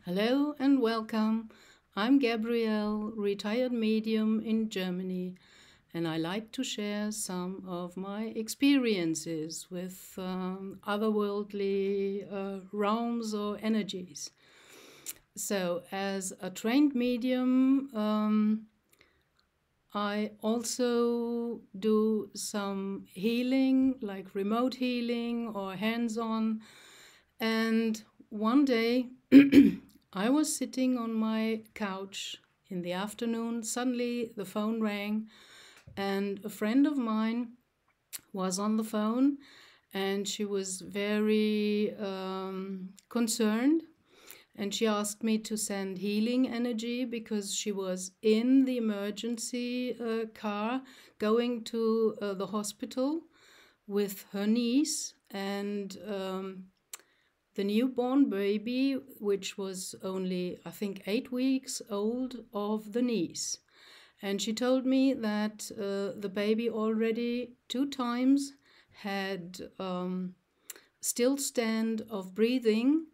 Hello and welcome. I'm Gabrielle, retired medium in Germany, and I like to share some of my experiences with otherworldly realms or energies. So, as a trained medium, I also do some healing, like remote healing or hands on. And one day, I was sitting on my couch in the afternoon. Suddenly, the phone rang, and a friend of mine was on the phone, and she was very concerned. And she asked me to send healing energy because she was in the emergency car going to the hospital with her niece and the newborn baby, which was only, I think, 8 weeks old, of the niece. And she told me that the baby already 2 times had stillstand of breathing,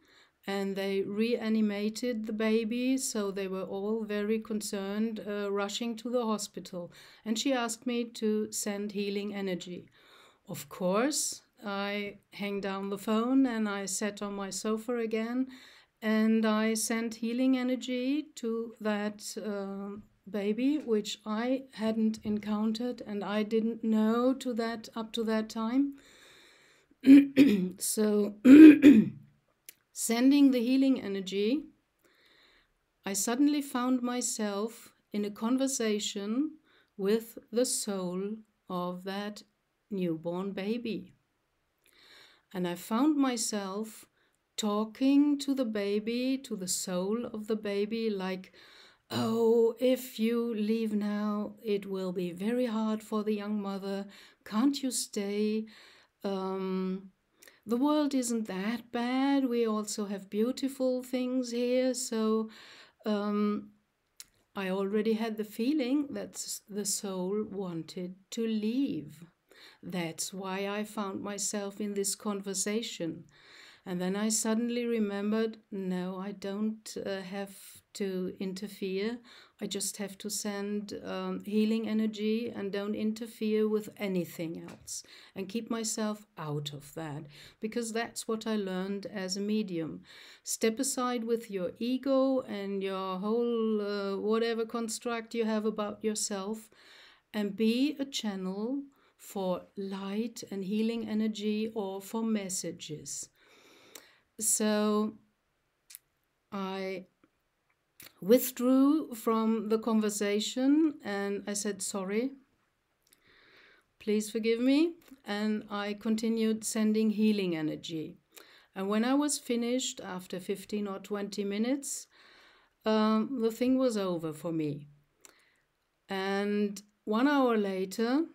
and they reanimated the baby, so they were all very concerned, rushing to the hospital. And she asked me to send healing energy. Of course, I hang down the phone and I sat on my sofa again, and I sent healing energy to that baby, which I hadn't encountered and I didn't know to that up to that time. So, sending the healing energy, I suddenly found myself in a conversation with the soul of that newborn baby. And I found myself talking to the baby, to the soul of the baby, like, oh, if you leave now, it will be very hard for the young mother. Can't you stay? The world isn't that bad. We also have beautiful things here. So I already had the feeling that the soul wanted to leave. That's why I found myself in this conversation. And then I suddenly remembered, no, I don't have to interfere. I just have to send healing energy and don't interfere with anything else and keep myself out of that, because that's what I learned as a medium. Step aside with your ego and your whole whatever construct you have about yourself and be a channel for light and healing energy or for messages. So I withdrew from the conversation and I said, sorry, please forgive me. And I continued sending healing energy. And when I was finished after 15 or 20 minutes, the thing was over for me. And 1 hour later,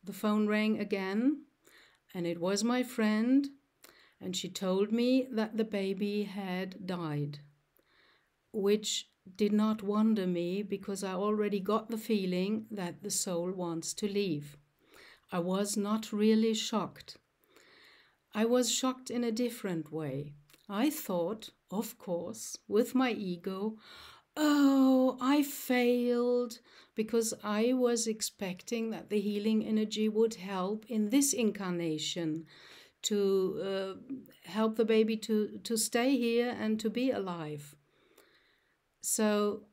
the phone rang again, and it was my friend, and she told me that the baby had died, which did not wonder me because I already got the feeling that the soul wants to leave. I was not really shocked. I was shocked in a different way. I thought, of course, with my ego, oh, I failed, because I was expecting that the healing energy would help in this incarnation to help the baby to stay here and to be alive. So,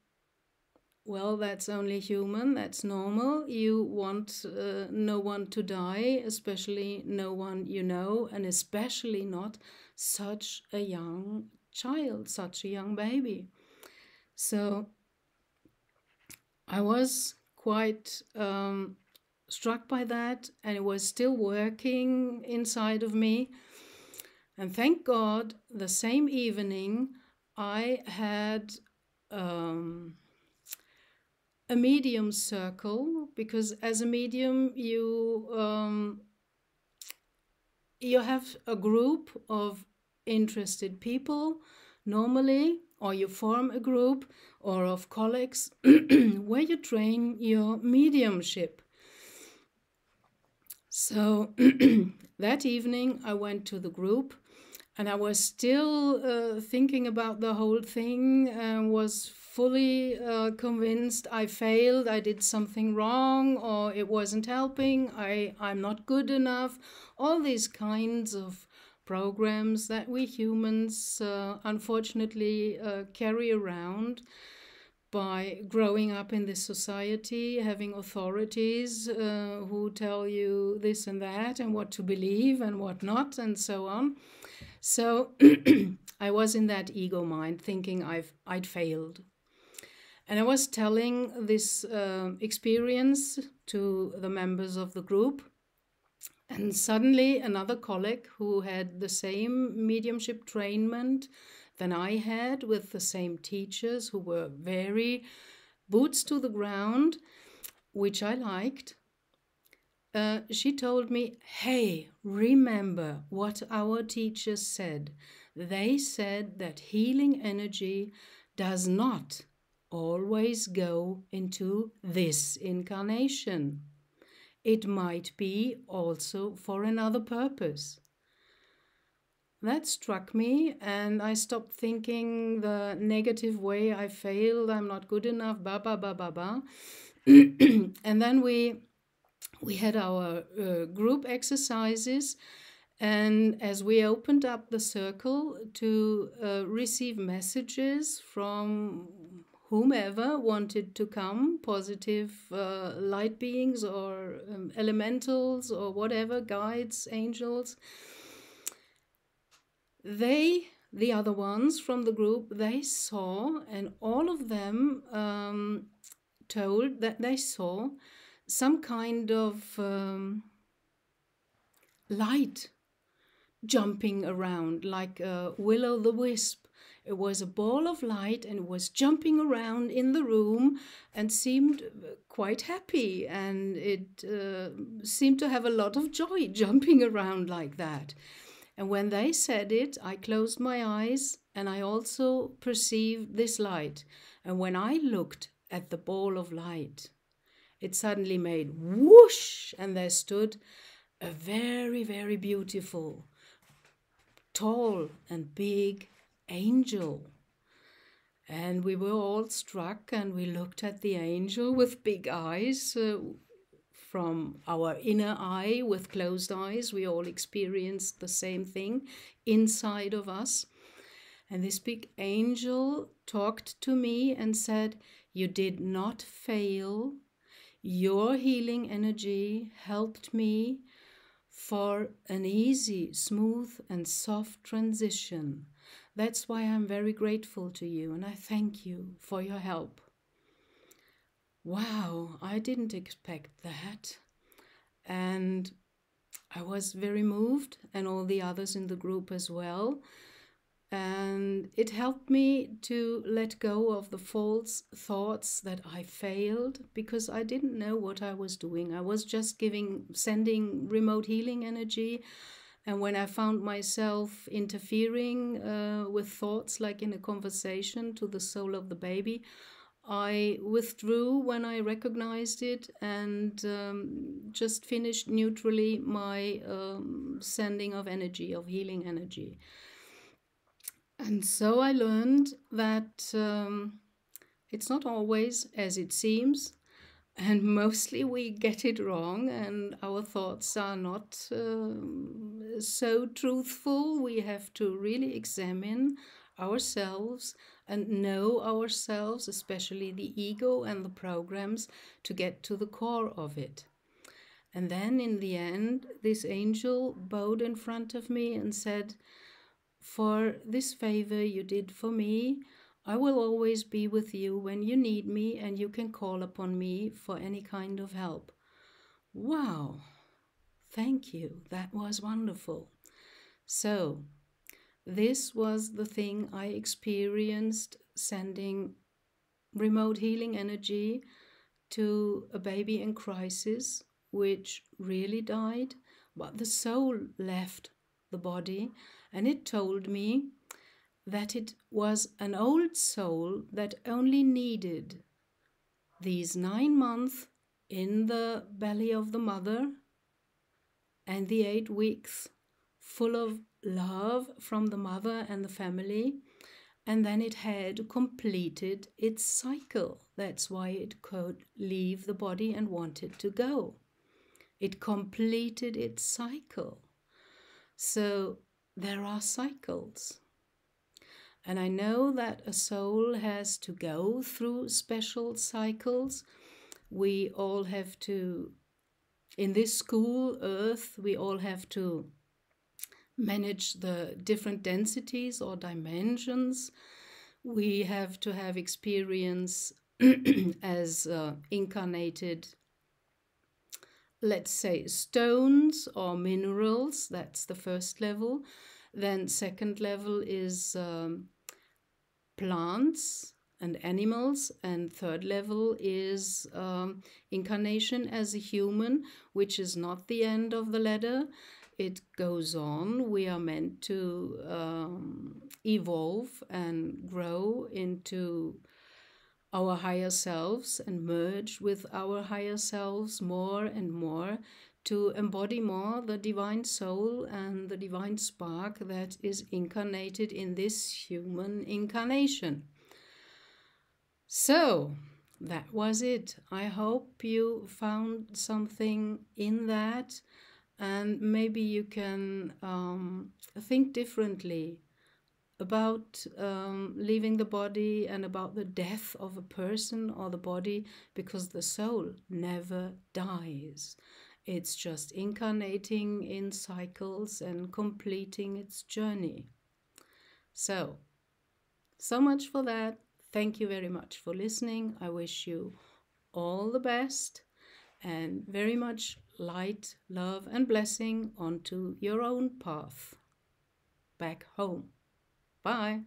well, that's only human, that's normal. You want no one to die, especially no one you know, and especially not such a young child, such a young baby. So I was quite struck by that, and it was still working inside of me. And thank God, the same evening, I had a medium circle, because as a medium, you have a group of interested people normally, or you form a group or of colleagues where you train your mediumship. So that evening I went to the group, And I was still thinking about the whole thing and was fully convinced I failed, I did something wrong, or it wasn't helping, I'm not good enough. All these kinds of programs that we humans unfortunately carry around by growing up in this society, having authorities who tell you this and that and what to believe and what not and so on. So I was in that ego mind thinking I'd failed. And I was telling this experience to the members of the group. And suddenly another colleague who had the same mediumship trainment than I had, with the same teachers who were very boots to the ground, which I liked, she told me, hey, remember what our teachers said. They said that healing energy does not always go into this incarnation. It might be also for another purpose. That struck me, and I stopped thinking the negative way, I failed, I'm not good enough, ba ba ba ba ba. And then we had our group exercises, and as we opened up the circle to receive messages from whomever wanted to come, positive light beings or elementals or whatever, guides, angels, the other ones from the group, they saw, and all of them told that they saw some kind of light jumping around like a will-o'-the-wisp. It was a ball of light and it was jumping around in the room and seemed quite happy, and it seemed to have a lot of joy jumping around like that. And when they said it, I closed my eyes and I also perceived this light. And when I looked at the ball of light, it suddenly made whoosh, and there stood a very, very beautiful, tall and big angel. And we were all struck, and we looked at the angel with big eyes. From our inner eye, with closed eyes, we all experienced the same thing inside of us. And this big angel talked to me and said, "You did not fail. Your healing energy helped me for an easy, smooth, and soft transition. That's why I'm very grateful to you, and I thank you for your help." Wow, I didn't expect that. And I was very moved, and all the others in the group as well. And it helped me to let go of the false thoughts that I failed, because I didn't know what I was doing. I was just sending remote healing energy. And when I found myself interfering with thoughts, like in a conversation, to the soul of the baby, I withdrew when I recognized it, and just finished neutrally my sending of energy, of healing energy. And so I learned that it's not always as it seems, and mostly we get it wrong, and our thoughts are not so truthful. We have to really examine ourselves and know ourselves, especially the ego and the programs, to get to the core of it. And then in the end, this angel bowed in front of me and said, "For this favor you did for me, I will always be with you when you need me, and you can call upon me for any kind of help." Wow, thank you. That was wonderful. So, this was the thing I experienced, sending remote healing energy to a baby in crisis, which really died, but the soul left the body, and it told me that it was an old soul that only needed these 9 months in the belly of the mother and the 8 weeks full of love from the mother and the family, and then it had completed its cycle. That's why it could leave the body and wanted to go. It completed its cycle. So there are cycles. And I know that a soul has to go through special cycles. We all have to, in this school, Earth, we all have to manage the different densities or dimensions. We have to have experience as incarnated, let's say, stones or minerals. That's the first level. Then second level is plants and animals, and third level is incarnation as a human, which is not the end of the ladder. It goes on. We are meant to evolve and grow into our higher selves and merge with our higher selves more and more to embody more the divine soul and the divine spark that is incarnated in this human incarnation. So that was it. I hope you found something in that, and maybe you can think differently about leaving the body and about the death of a person or the body, because the soul never dies. It's just incarnating in cycles and completing its journey. So much for that. Thank you very much for listening. I wish you all the best and very much light, love, and blessing onto your own path back home. Bye.